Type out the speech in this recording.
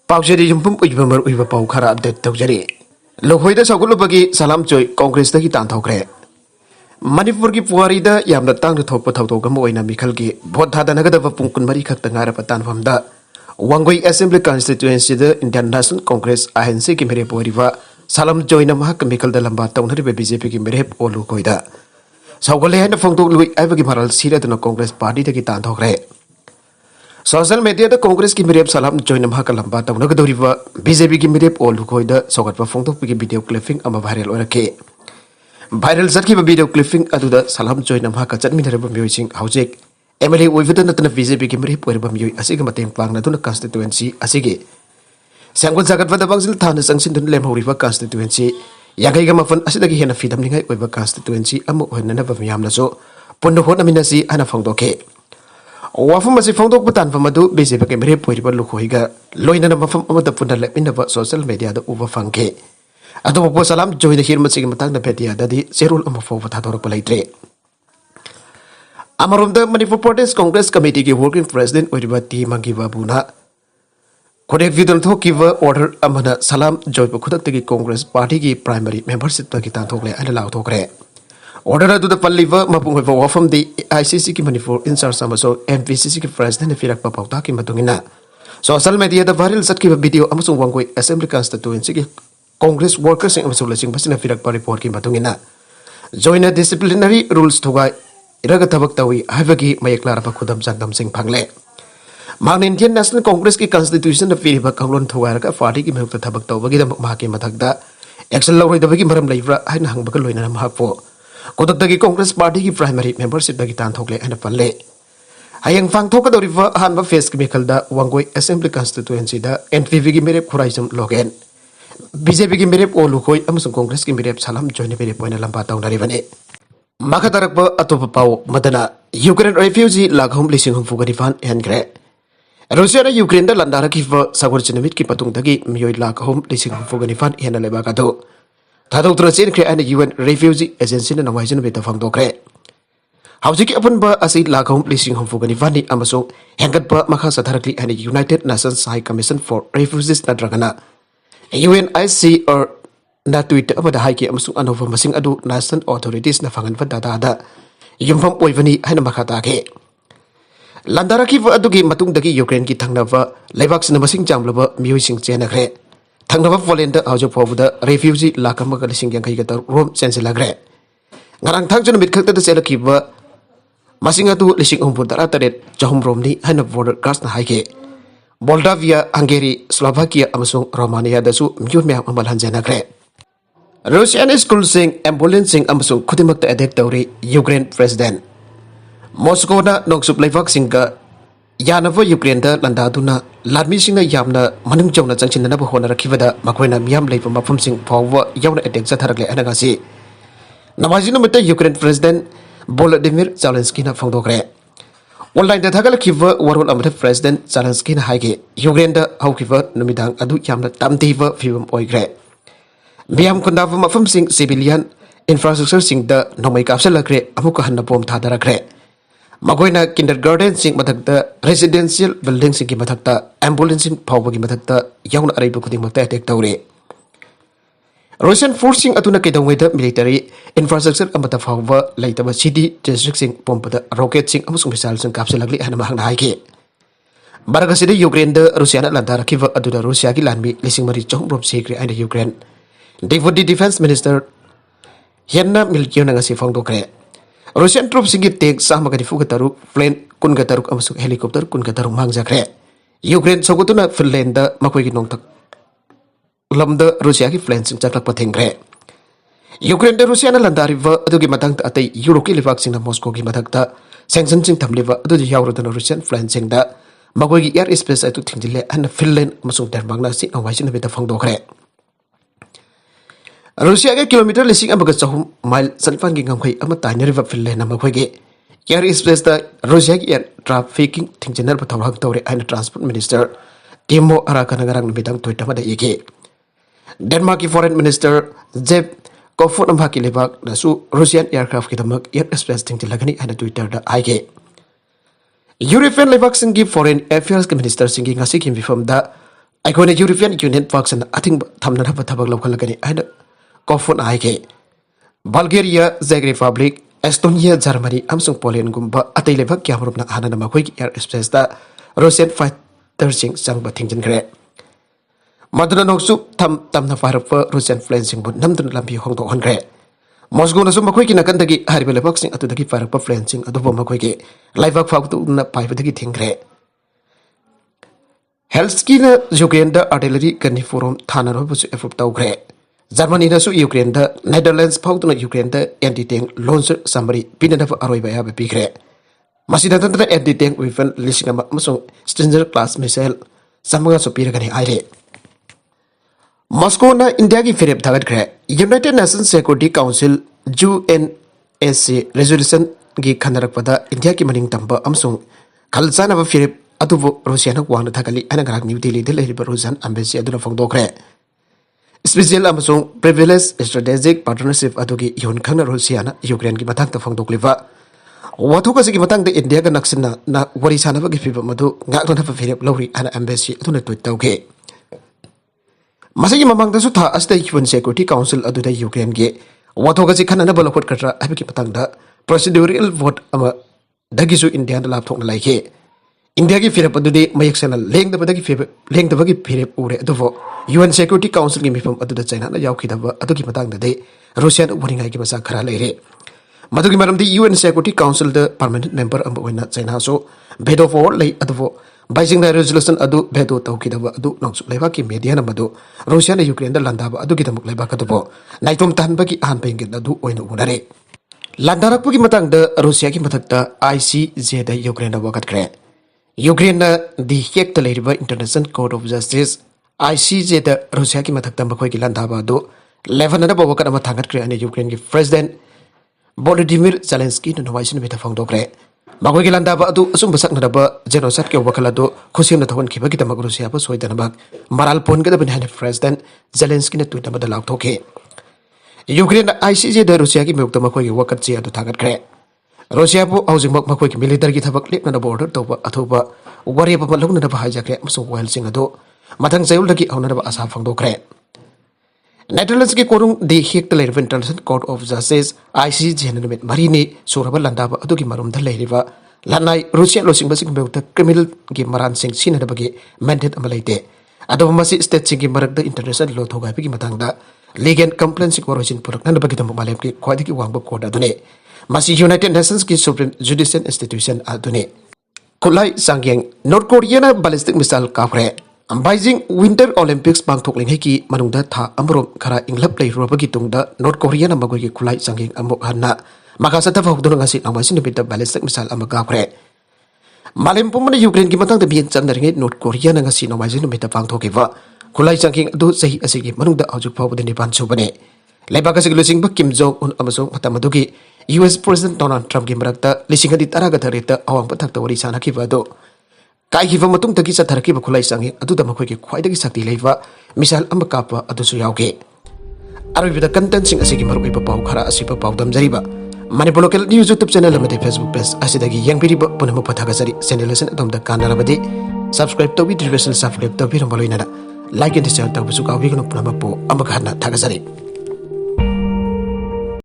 पाउसेरी युम्पुम उइबमर उइब पाउ खरा अपडेट तौजरी लोहोइदा सगुलुबगी सलाम चोय कांग्रेस दगी तांथौखरे मणिपुर की पुवारीदा यामना तांग थोप थौतोक अम ओइना मिखलगी भोट थादनगदब पुंग कुनमरी खक्त ngarap तानफमदा वांगोई असेंबली कॉन्स्टिट्यूएंसी द इंडियन नेशनल कांग्रेस आईएनसी की मेरे पोरिवा सलाम चोयना महक मिखल द लंबा तौनरिबे बीजेपी की मेरे ओलु कोइदा सौगले हैन फोंगदोक लुइ आइबगी मरल सिरदन कांग्रेस पार्टी दगी तांथौखरे सोशल मीडिया द कांग्रेस की मेरे सलाम चोयना महक लंबा तौनगदोरिबा बीजेपी की मेरे ओलु कोइदा सौगतपा फोंगदोक वीडियो क्लिपिंग अमा viral Orke viral चटकीबा video clipping अदुदा सलाम चोयना महक चटमिनरबा म्यूजिक हौजेक एमएलए ओइबदा नतन बीजेपी की मेरे पोरबा म्यूई असिग मतेंग पांगना कॉन्स्टिट्यूएंसी असिगे सेंगुल जागतबदा बांगजिल थाना संगसिन लेमहौरिबा कॉन्स्टिट्यूएंसी यागैगा मफन असिदगी हेना फिदमनिंgai ओइबा कॉन्स्टिट्यूएंसी अमु होननबा मियामनासो पुन्नु होनमिनसी अना फोंगदोके वाफम असी फोंगदोक तानफम अदु बीजेपी के मेरे पोरिबा लुखोइगा लोइनना मफम अमदा पुन्ना लेमिनबा सोशल मीडिया दा उबा फंगे अदु बो सलाम जोइना हिरमसिग मतंग पेटिया ददी सेरुल अम फोबा थादोरक लेट्रे अमरोमदा मणिपुर प्रदेश कांग्रेस कमेटी की वर्किंग प्रेसिडेंट ओइरिबा टी मंगी बाबूना कोडेक विदन थोकिबा ऑर्डर अमना सलाम जोइबा खुदक्तगी कांग्रेस पार्टी की प्राइमरी मेंबरशिप तगी तांथोकले अना लाउथोकरे ऑर्डर अदुदा पल्लिबा मपुंगबा वाफम दी आईसीसी की मणिपुर इंचार्ज अमसो एमपीसीसी की प्रेसिडेंट फिरकपा पाउता की मतुंगिना सोशल मीडिया दा वायरल चटकीबा वीडियो अमसो वांगोई असेंबली कॉन्स्टिट्यूएंसी की कांग्रेस वर्कर्स अमसो लसिंग बसिना फिरकपा रिपोर्ट की मतुंगिना जॉइना डिसिप्लिनरी रूल्स थुगाई इरग थबक तवी हाइबगी मयक्लारबा खुदम चांगदम सिंह फंगले मांग इंडियन नेशनल कांग्रेस की कॉन्स्टिट्यूशन पीरिबा कांगलोन थुगारगा पार्टी की मेहक थबक तवबगी दम माके मथकदा एक्शन लौरोइदबगी मरम लेब्रा हाइन हंगबगा लोइना महपो कोदक्तगी कांग्रेस पार्टी की प्राइमरी मेंबरशिप दगी तांथोकले अन पल्ले हयंग फांगथोकदोरिबा हानबा फेस की मेखलदा वांगोई असेंबली कॉन्स्टिट्यूएंसी दा एनपीवी की मेरे खुराइजम लोगेन बीजेपी की मेरे ओलुखोई अमसुंग कांग्रेस की मेरे सलाम जोइने मेरे पोइना लंबा तौनारिबने मखतरक अतोप पाव Madna Ukraine refugee लाखोम लिसिंग हुफुगनिफान हेनग्रे Russia Ukraine दा लंदारकिव सगुर चिनमित की पतुंगदगी मियोय लाखोम लिसिंग हुफुगनिफान हेना लेबागादो थादोक्तर चेनख्रे अन यूएन रेफ्यूजी एजेंसी ना नवाइजन बेता फंगदोक्रे हौजिकी अपुनबा असि लाखोम लिसिंग हुफुगनिफान अमसो हेंगतबा मखा सथरकली अन United Nations High Commission for Refugees नद्रगना यूएनआईसीआर ना ट्वीट अमदा हाइके अमसुंग अनोवा मसिंग अदु नेशनल ऑथोरिटीज ना फंगनबा दादा युमफम ओइबनी हाइना मखा ताके लंदारकिव अदुगी मतुंगदगी यूक्रेन की थंगनबा लेबाक्सना मसिंग चामलबा मियोइसिंग चेनखरे थंगनबा पोलैंड दा हौजो फोबदा रेफ्यूजी लाखमगा लिसिंग यांखैगा तर रोम चेंसिलग्रे ngarang thangjon mitkhakta da selakhiba masing atu lising umpur dara taret jahum romni hana border guards na haike Moldavia, Hungary, Slovakia amasung Romania dasu myun me amal hanjanakre Russian school sing ambulance sing amasung khudimak ta attack tawri Ukraine president Moscow na nongsup laifak singga yanava Ukraine da landaduna ladmi singna yamna manung jawna changchinna ba hona rakhibada makoina miyam leipa mafum sing phawwa yawna attack zatharakle anagasi Namazino meta Ukraine president Volodymyr Zelensky na phongdokre online da thagal khiva warol amata president Zelensky na haige Ukraine da haukiva numidang adu yamna tamdiva fiwam oigre Biam kundav mafam sing civilian infrastructure sing da nomai kapsalakre amuka hanna bom thadarakre Magoina kindergarten sing mathakta residential building sing ki mathakta ambulance sing phawbagi mathakta yauna araibu khuding makta attack tawre Russian forcing atuna kedongweda military infrastructure amata phawba leitaba city district sing pompada rocket sing amusung missile sing kapsalagli hana mahang haike Baragasida Ukraine da Russia na landarakhiva aduda Russia ki lanmi lising mari chong rom secret and Ukraine Deputy Defense Minister Henna Milkiona ngasi phongdokre Russian troops sing tank samagadi fugataruk plane kungataruk amusung helicopter kungataruk mangjakre Ukraine sogotuna Finland da makoi ki nongtak lamda Russia ki plane sing chaklak pathengre Ukraine da Russia na landariva adugi matang ta atei Europe ki livak sing na Moscow ki mathakta sanction sing thamliva adu yawrodana Russian plane sing da magoi ki air space atu thingjile an Finland amasung Denmark na si awaisin beta phangdokre Russia ke kilometer lising amaga chahum mile sanfan gi ngamkhai ama tainariva Finland na magoi ge air space da Russia ki air trafficking thingjenar ba thawhang tawre an transport minister Timo Arakana garang nubidang Twitter ma da yeke Denmark ki foreign minister Jeff Kofod amhaki lebak nasu Russian aircraft ki damak air space thingjelagani ana Twitter da aige European lebak singi foreign affairs minister singi ngasi kim bifam da ꯑꯩꯈꯣꯏꯅ European Union ꯄꯥꯛꯁꯟꯅ ꯑꯊꯤꯡꯕ ꯊꯝꯅꯅꯕ ꯊꯕꯛ ꯂꯧꯈꯠꯂꯒꯅꯤ ꯍꯥꯏꯅ ꯀꯣꯐꯣꯟ ꯍꯥꯏꯈꯤ Bulgaria ꯆꯦꯛ ꯔꯤꯄꯕ꯭ꯂꯤꯛ एस्टोनिया जर्मनी अमसुंग पोलैंड गुम्बा अतै लेभक क्यामरुपना हाना मखोइगी एयर स्पेसता रशियन फाइटरसिंग चंगबा थिंजिनख्रे मदुना नोक्सु थम तमना फारप रशियन प्लेनसिंग बु नमदुना लंबी होंदोहनख्रे मॉस्कोनसु मखोइगी नकंदगी हारिबे लेभकसिंग अतुदगी फारप प्लेनसिंग अदुबो मखोइगी लाइभक फाउतुना पाइबदगी थिंग्रे हेल्स्कीना यूक्रेनदा आर्टिलरी गन्नी फोरम थानारोबसु एफुप तौग्रे जर्मनी यूक्रेन नेदरलैंड्स फाउदुना यूक्रेन एंटी टैंक लॉन्चर सामरी पीनब अरोब याब पीख्रे नतंत्र anti tank weapon 1000 Stinger class missile चमगासु पीरगनी आइरे मॉस्कोना इंडिया की फिरेब थागतख्रे United Nations Security Council UNSC resolution की खनरकपदा इंडिया की मनिंग तंबा अमसुंग खलचानब फिरेब अदुबो रशियाना वांगना थागली अनगराक न्यू दिल्ली दे लेरिबा रुसान एम्बेसी अदुना फोंदोख्रे स्पेशल अमसुंग प्रिविलेज स्ट्रेटेजिक पार्टनरशिप अदुगी योन खंगना रशियाना यूक्रेन की मथांग फोंदोक्लिबा वाथोकसी की मथांग इंडिया का नक्सना ना वरी सानबगी फिबम मधु गागना फिरेब लौरी अना एम्बेसी अदुना ट्वीट तौगे मसगी ममांगदसु था अस्ते यूएन सिक्योरिटी काउंसिल अदुदा यूक्रेन के वाथोकसी खनना बलखोट कट्रा अबकी मथांगदा प्रोसीड्यूरल वोट अमा दगिसु इंडिया लापथोकना लाइके इंडिया की फिरेब अदुदी मयक्सना लेंगदबगी फिरेब उरे अदुवो यूएन सिक्योरिटी काउंसिल की मिफम अदुदा चाइना याउखिदब अदुगी मतांगदे रशियन वरिंगाई की मसा खरा लेरे मदुगी मरमदी यूएन सिक्योरिटी काउंसिल द परमानेंट मेंबर अम ओइना चाइना सो भेदो फॉर ले अदुवो बाइजिंग द रेजोल्यूशन अदु भेदो तौखिदब अदु नोंसु लेबा की मीडिया न मदु रशियन यूक्रेन द लंदाब अदुगी दमुक लेबा कदुबो नाइतोम तानबगी आहान पेंगे अदु ओइना उनारे लंदारकपुगी मतांगद रशिया की मथकता ICJ द यूक्रेन द वगतख्रे यूक्रेन दी हेक त लेरिबा International Court of Justice ICJ द रशिया की मथकता मखोई की लंदाबा दो लेवनना बवकन अमा थांगतख्रे अने यूक्रेन की प्रेसिडेंट वोलोदिमिर जेलेंस्की न नवाइसिन बेथा फोंदोक्रे मखोई की लंदाबा अदु असुम बसकनदब जेनोसाइड के वखल अदु खुसिम न थवन खिबगी तमक रशिया ब सोइदनबक मराल पोनगदबन हाने प्रेसिडेंट जेलेंस्की न ट्वीट अमदा लाउथोके यूक्रेन ICJ द रशिया की मुक्त मखोई की वकत चे अदु थांगतख्रे रशिया बु औजिंगमक मखोई की मिलिटरी की थबक लेपना ऑर्डर तौबा अथोबा वरेब लौनदब हाइजाख्रे अमसुंग वाइलसिंग अदु मथंग जयुलदगी औनदब आशा फोंदोक्रे नेदरलैंड्स की कोरुंग दी हेक लेरिब International Court of Justice ICJ नमित मरीनी सोरब लंदाब अदुगी मरुमद लेरिबा लनाई रशिया लोसिंगबसिंग बेउत क्रिमिनल की मरानसिंग सिनदबगी मैंडेट अम लेते अदब मसी स्टेट सिंग की मरकद इंटरनेशनल लॉ थोगाइबगी मतंगदा लीगल कंप्लेंट सिंग ओरिजिन पुरकनदबगी तम मालेम की ख्वाइदगी वांगब कोर्ट अदुने मसी यूनाइटेड नेशंस की सुप्रीम जुडिशियल इंस्टीट्यूशन अदुने खुलाई सांगेंग नॉर्थ कोरिया ना बैलिस्टिक मिसाइल काफ्रे बाइजिंग विंटर ओलंपिक्स पांगथोकलिंग की मनुंगदा था अमरोम खरा इंग्लब लेरुबगी तुंगदा नॉर्थ कोरिया ना मगोई की खुलाई सांगेंग अमुक हन्ना मखासा तफ हौदुन ngasi नमाइसिन बिटा बैलिस्टिक मिसाइल अमा काफ्रे मालेम पुमन यूक्रेन की मतंग बियन चंदरिंगे नॉर्थ कोरिया ना ngasi नमाइसिन बिटा पांगथोकिबा खुलाई सांगेंग अदु सही असिगी मनुंगदा औजुक फावबदे निपान सुबने लेबाकसिग लुसिंग Kim Jong Un अमसों मतमदुगी US President Donald Trump की मरकता लिसिंग हदी तराग थरेत अवांग थकता वरी सानखिबा दो काइखिबा मतुंग तगी चथरकिबा खुलाई सांगे अदुदा मखोइगी ख्वाइदगी शक्ति लेबा मिसाइल अम कापा अदुसु यावगे अरबिदा कंटेंट सिंग असिगी मरुइबा पाउ खरा असिबा पाउदम जरिबा Manipur local news YouTube channel अमदे फेसबुक पेज असिदगी यंगबिरिबा पुनम पथागसरी चैनल असन अदमदा कानरबदि सब्सक्राइब तौबि डिविजन सब्सक्राइब तौबि रमबलोइना लाइक एंड शेयर तौबसु काउबिगनो पुनम पो अमखना थागसरी